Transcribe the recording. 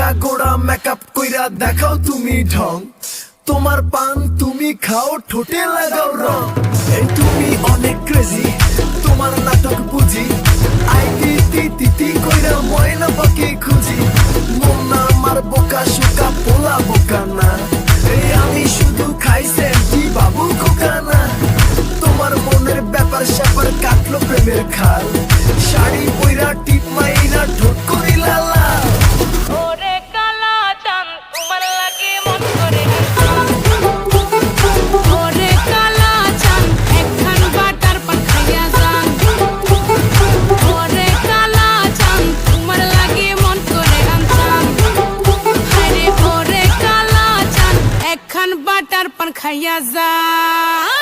আগা গোড়া মেকআপ কইরা দেখাও তুমি ঢং, তোমার পান তুমি খাও ঠোঁটে লাগাও রং। এই তুমি অনেক ক্রেজি, তোমার নাটক বুঝি, আইতি তিতি কইরা ময়না পাখি খুঁজি। মন না আমার বোকা শোকা পোলা বোকা না, এই আমি শুধু খাই সেন্টি বাবু খোকা না। তোমার মনের ব্যাপার স্যাপার কাটলো প্রেমের খাল, শাড়ি পইরা টিপ মাইরা ঠোঁট করিলা লাল। ওরে কালা চাঁদ তোমার লাগে মন করে, ওরে কালা চাঁদ একখান বাটার পান খাইয়া যান। ওরে কালা চাঁদ তোমার লাগে মন করে আনছান, হায়রে ওরে কালা চাঁদ একখান বাটার পান খাইয়া যান।